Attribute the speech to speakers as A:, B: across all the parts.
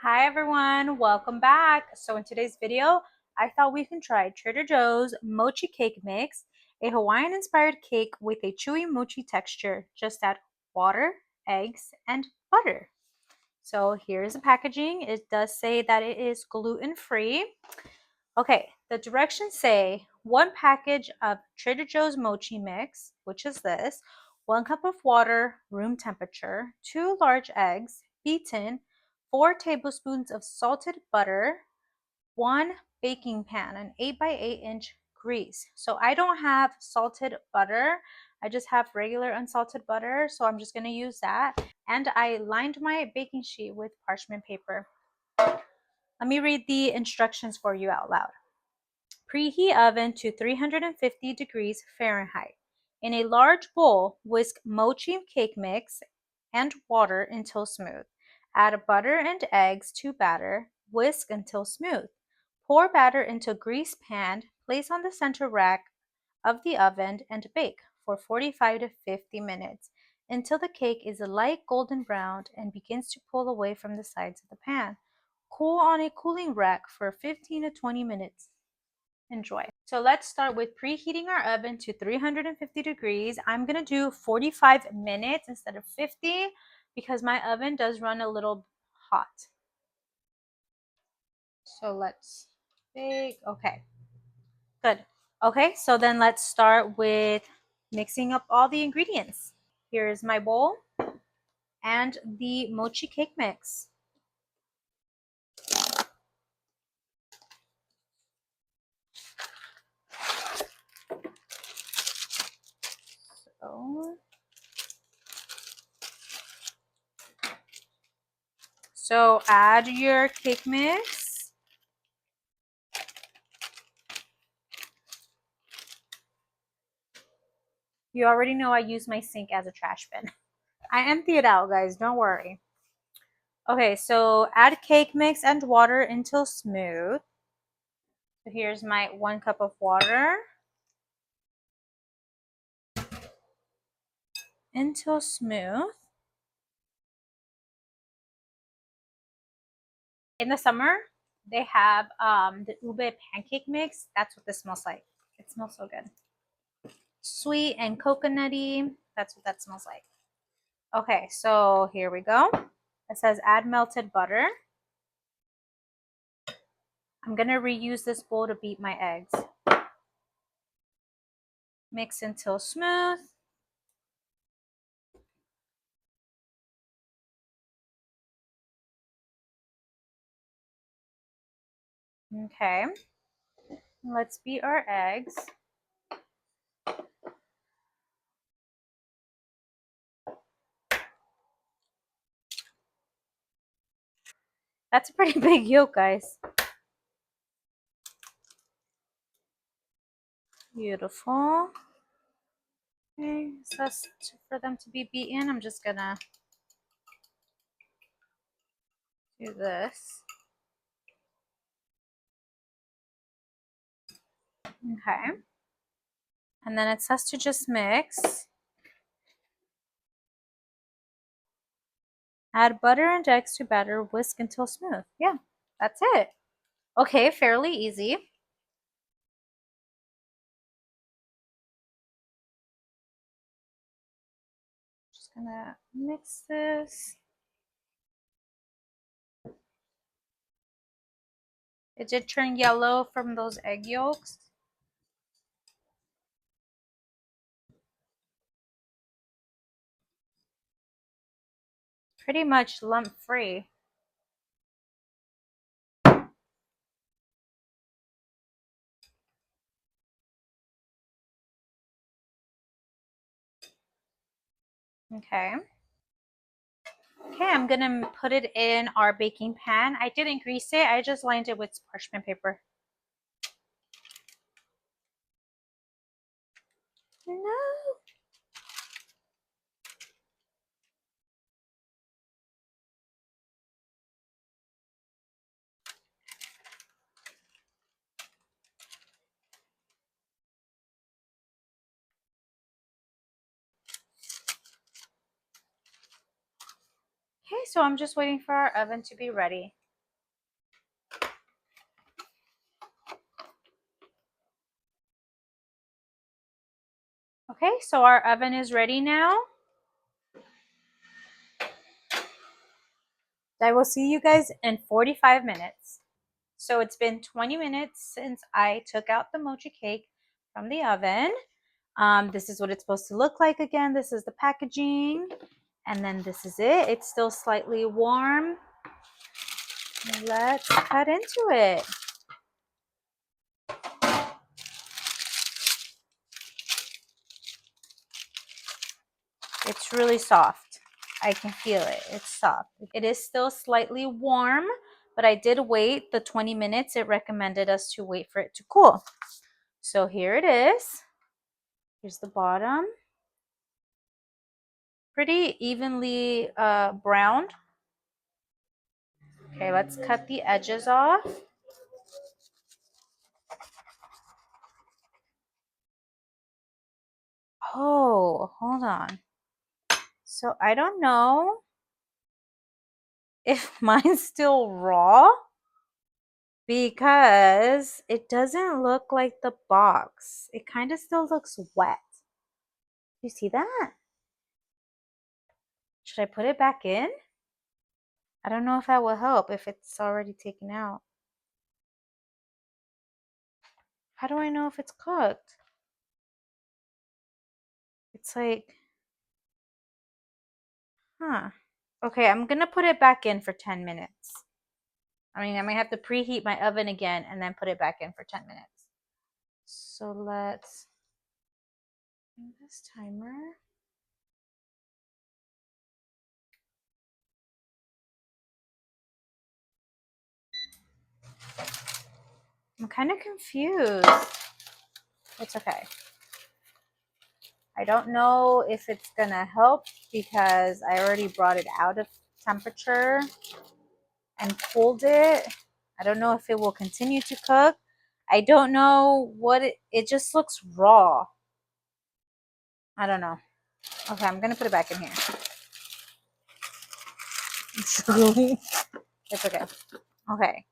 A: Hi everyone, welcome back. So in today's video, I thought we can try Trader Joe's Mochi Cake Mix, a Hawaiian-inspired cake with a chewy mochi texture. Just add water, eggs, and butter. So here's the packaging. It does say that it is gluten-free. Okay, the directions say 1 package of Trader Joe's Mochi Mix, which is this, 1 cup of water, room temperature, 2 large eggs, beaten, 4 tablespoons of salted butter, 1 baking pan, an 8 by 8 inch grease. So I don't have salted butter. I just have regular unsalted butter. So I'm just going to use that. And I lined my baking sheet with parchment paper. Let me read the instructions for you out loud. Preheat oven to 350 degrees Fahrenheit. In a large bowl, whisk mochi cake mix and water until smooth. Add butter and eggs to batter. Whisk until smooth. Pour batter into greased pan, place on the center rack of the oven, and bake for 45 to 50 minutes until the cake is a light golden brown and begins to pull away from the sides of the pan. Cool on a cooling rack for 15 to 20 minutes. Enjoy. So let's start with preheating our oven to 350 degrees. I'm going to do 45 minutes instead of 50 because my oven does run a little hot. So let's bake. Okay, good. Okay, so then let's start with mixing up all the ingredients. Here's my bowl and the mochi cake mix. So add your cake mix. You already know I use my sink as a trash bin. I empty it out, guys, don't worry. Okay, so add cake mix and water until smooth. So here's my 1 cup of water. Until smooth. In the summer, they have the ube pancake mix. That's what this smells like. It smells so good. Sweet and coconutty. That's what that smells like. Okay, so here we go. It says add melted butter. I'm going to reuse this bowl to beat my eggs. Mix until smooth. Okay, let's beat our eggs. That's a pretty big yolk, guys. Beautiful. Okay, so for them to be beaten, I'm just gonna do this. Okay. And then it says to just mix. Add butter and eggs to batter, whisk until smooth. Yeah, that's it. Okay, fairly easy. Just gonna mix this. It did turn yellow from those egg yolks. Pretty much lump free. Okay. Okay, I'm gonna put it in our baking pan. I didn't grease it, I just lined it with parchment paper. No. Okay, so I'm just waiting for our oven to be ready. Okay, so our oven is ready now. I will see you guys in 45 minutes. So it's been 20 minutes since I took out the mochi cake from the oven. This is what it's supposed to look like again. This is the packaging. And then this is it. It's still slightly warm. Let's cut into it. It's really soft. I can feel it. It's soft. It is still slightly warm, but I did wait the 20 minutes. It recommended us to wait for it to cool. So here it is. Here's the bottom. Pretty evenly browned. Okay, let's cut the edges off. Oh, hold on. So I don't know if mine's still raw because it doesn't look like the box. It kind of still looks wet. You see that? Should I put it back in? I don't know if that will help if it's already taken out. How do I know if it's cooked? It's like, huh. Okay, I'm gonna put it back in for 10 minutes. I mean, I might have to preheat my oven again and then put it back in for 10 minutes. So let's do this timer. I'm kind of confused. It's okay. I don't know if it's gonna help because I already brought it out of temperature and cooled it. I don't know if it will continue to cook. I don't know what it just looks raw. I don't know. Okay, I'm gonna put it back in here. It's okay. Okay.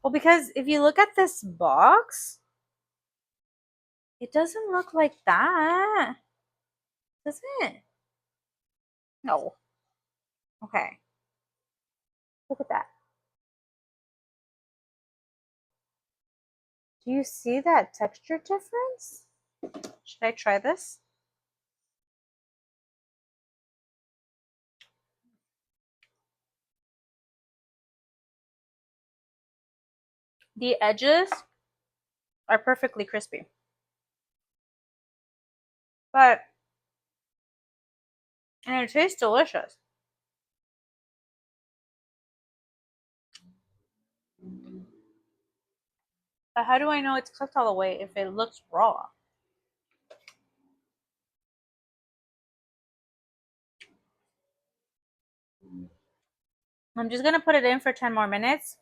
A: Well, because if you look at this box, it doesn't look like that. Does it? No. Okay. Look at that. Do you see that texture difference? Should I try this? The edges are perfectly crispy. And it tastes delicious. But how do I know it's cooked all the way if it looks raw? I'm just gonna put it in for 10 more minutes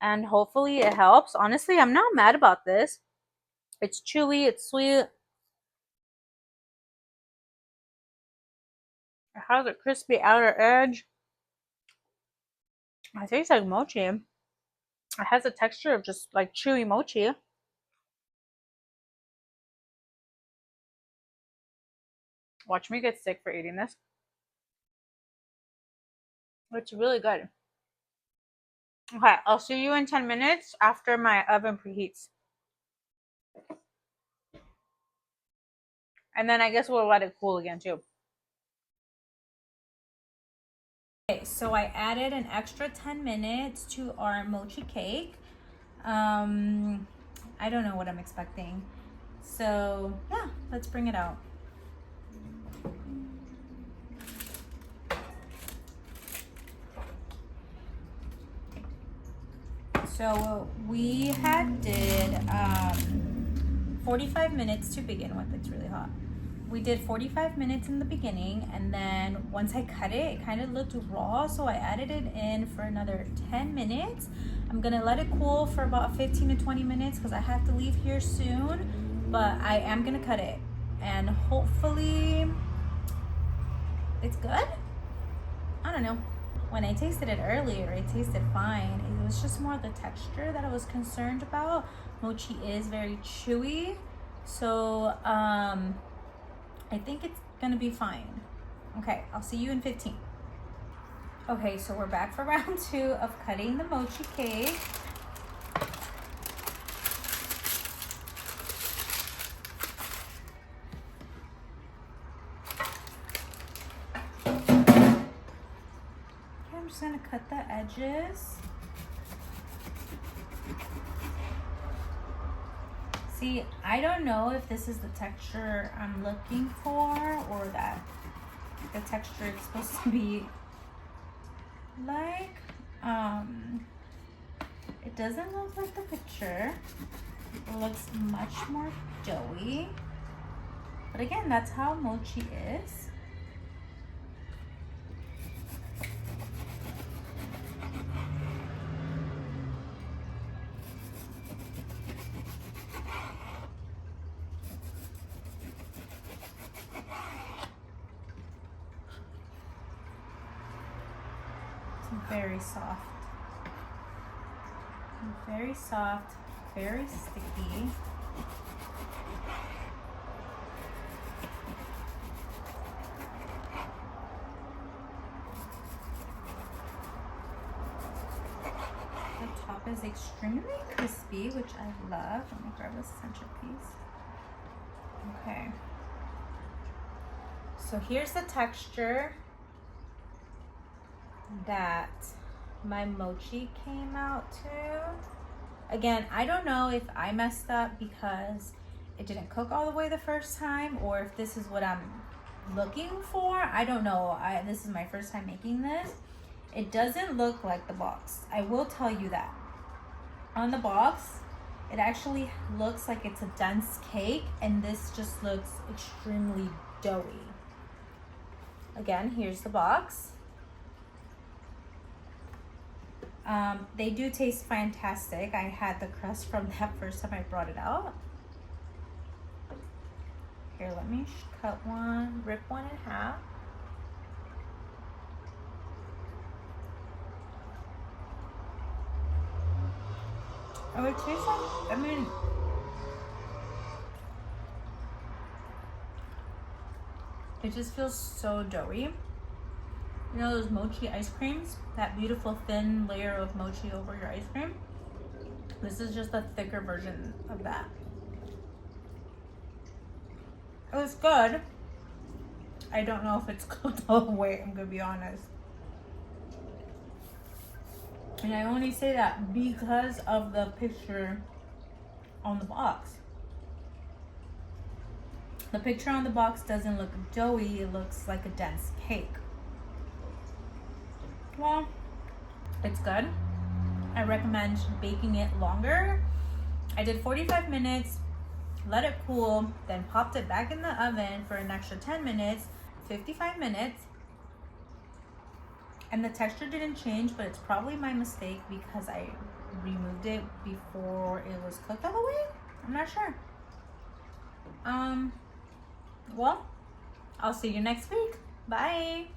A: and hopefully it helps. Honestly, I'm not mad about this. It's chewy, it's sweet. It has a crispy outer edge. It tastes like mochi. It has a texture of just like chewy mochi. Watch me get sick for eating this. It's really good. Okay, I'll see you in 10 minutes after my oven preheats. And then I guess we'll let it cool again too. Okay, so I added an extra 10 minutes to our mochi cake. I don't know what I'm expecting. So yeah, let's bring it out. So we had did 45 minutes to begin with. It's really hot. We did 45 minutes in the beginning, and then once I cut it, it kind of looked raw, so I added it in for another 10 minutes. I'm gonna let it cool for about 15 to 20 minutes because I have to leave here soon, but I am gonna cut it, and hopefully it's good. I don't know. When I tasted it earlier, it tasted fine. It was just more the texture that I was concerned about. Mochi is very chewy. So I think it's gonna be fine. Okay, I'll see you in 15. Okay, so we're back for round 2 of cutting the mochi cake. Okay, I'm just gonna cut the edges. See, I don't know if this is the texture I'm looking for or that the texture is supposed to be like. It doesn't look like the picture. It looks much more doughy. But again, that's how mochi is. It's very soft. Very soft, very sticky. The top is extremely crispy, which I love. Let me grab a centerpiece. Okay. So here's the texture that my mochi came out to. Again, I don't know if I messed up because it didn't cook all the way the first time, or if this is what I'm looking for. I don't know. This is my first time making this. It doesn't look like the box. I will tell you that. On the box, it actually looks like it's a dense cake, and this just looks extremely doughy. Again, here's the box. They do taste fantastic. I had the crust from that first time I brought it out. Here, let me cut one, rip one in half. Oh, it tastes like, I mean, it just feels so doughy. You know those mochi ice creams? That beautiful thin layer of mochi over your ice cream? This is just a thicker version of that. It was good. I don't know if it's cooked all the way, I'm gonna be honest. And I only say that because of the picture on the box. The picture on the box doesn't look doughy, it looks like a dense cake. Well, it's good. I recommend baking it longer. I did 45 minutes, let it cool, then popped it back in the oven for an extra 10 minutes, 55 minutes. And the texture didn't change, but it's probably my mistake because I removed it before it was cooked all the way. I'm not sure. Well, I'll see you next week. Bye.